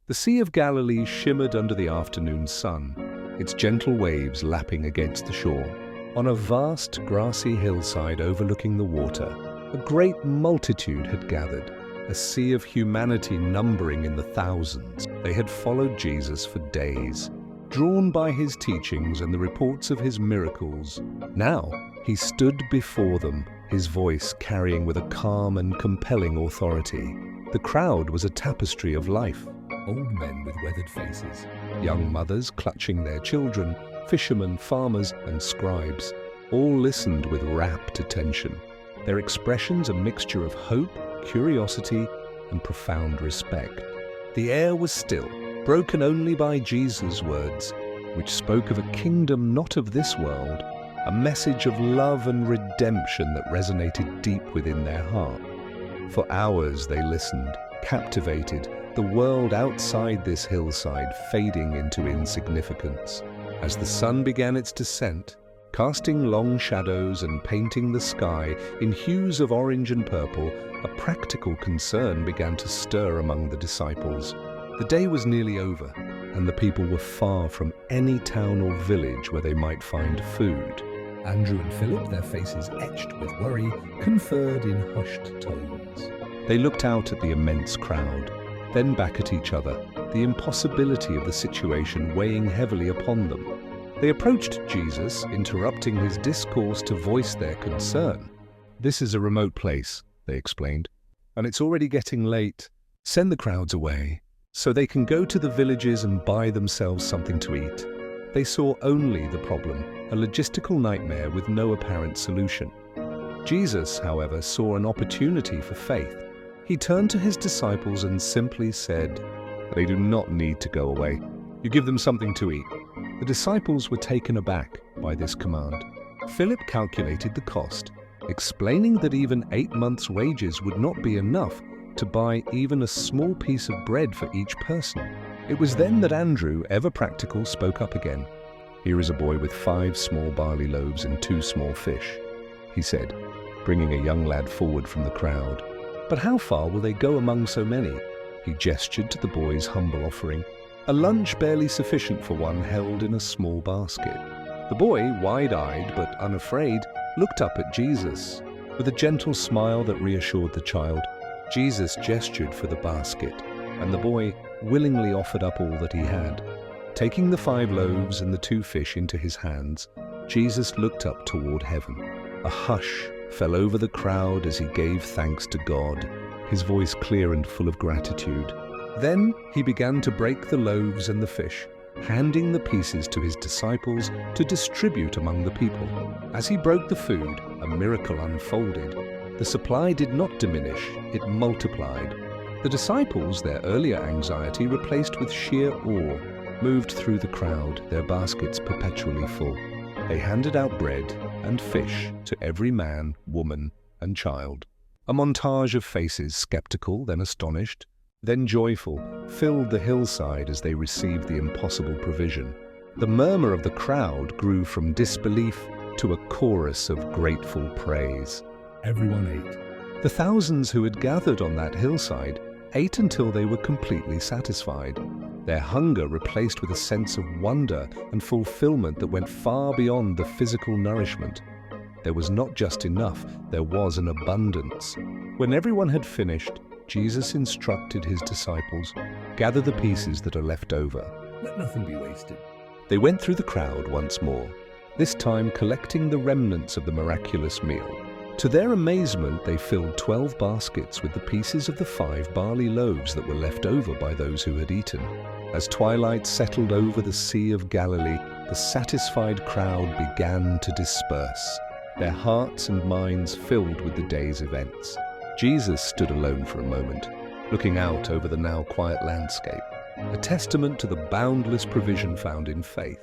The Sea of Galilee shimmered under the afternoon sun, its gentle waves lapping against the shore. On a vast grassy hillside overlooking the water, a great multitude had gathered, a sea of humanity numbering in the thousands. They had followed Jesus for days, drawn by his teachings and the reports of his miracles. Now he stood before them, his voice carrying with a calm and compelling authority. The crowd was a tapestry of life. Old men with weathered faces, young mothers clutching their children, fishermen, farmers, and scribes, all listened with rapt attention. Their expressions a mixture of hope, curiosity, and profound respect. The air was still, broken only by Jesus' words, which spoke of a kingdom not of this world, a message of love and redemption that resonated deep within their heart. For hours they listened, captivated, the world outside this hillside fading into insignificance. As the sun began its descent, casting long shadows and painting the sky in hues of orange and purple, a practical concern began to stir among the disciples. The day was nearly over, and the people were far from any town or village where they might find food. Andrew and Philip, their faces etched with worry, conferred in hushed tones. They looked out at the immense crowd, then back at each other, the impossibility of the situation weighing heavily upon them. They approached Jesus, interrupting his discourse to voice their concern. "This is a remote place," they explained, "and it's already getting late. Send the crowds away, so they can go to the villages and buy themselves something to eat." They saw only the problem, a logistical nightmare with no apparent solution. Jesus, however, saw an opportunity for faith. He turned to his disciples and simply said, "They do not need to go away. You give them something to eat." The disciples were taken aback by this command. Philip calculated the cost, explaining that even 8 months' wages would not be enough to buy even a small piece of bread for each person. It was then that Andrew, ever practical, spoke up again. "Here is a boy with 5 small barley loaves and 2 small fish," he said, bringing a young lad forward from the crowd. "But how far will they go among so many?" He gestured to the boy's humble offering, a lunch barely sufficient for one held in a small basket. The boy, wide-eyed but unafraid, looked up at Jesus. With a gentle smile that reassured the child, Jesus gestured for the basket, and the boy willingly offered up all that he had. Taking the 5 loaves and the 2 fish into his hands, Jesus looked up toward heaven. A hush fell over the crowd as he gave thanks to God, his voice clear and full of gratitude. Then he began to break the loaves and the fish, handing the pieces to his disciples to distribute among the people. As he broke the food, a miracle unfolded. The supply did not diminish, it multiplied. The disciples, their earlier anxiety replaced with sheer awe, moved through the crowd, their baskets perpetually full. They handed out bread and fish to every man, woman, and child. A montage of faces, skeptical, then astonished, then joyful, filled the hillside as they received the impossible provision. The murmur of the crowd grew from disbelief to a chorus of grateful praise. Everyone ate. The thousands who had gathered on that hillside ate until they were completely satisfied, their hunger replaced with a sense of wonder and fulfillment that went far beyond the physical nourishment. There was not just enough, there was an abundance. When everyone had finished, Jesus instructed his disciples, "Gather the pieces that are left over. Let nothing be wasted." They went through the crowd once more, this time collecting the remnants of the miraculous meal. To their amazement, they filled 12 baskets with the pieces of the 5 barley loaves that were left over by those who had eaten. As twilight settled over the Sea of Galilee, the satisfied crowd began to disperse, their hearts and minds filled with the day's events. Jesus stood alone for a moment, looking out over the now quiet landscape, a testament to the boundless provision found in faith.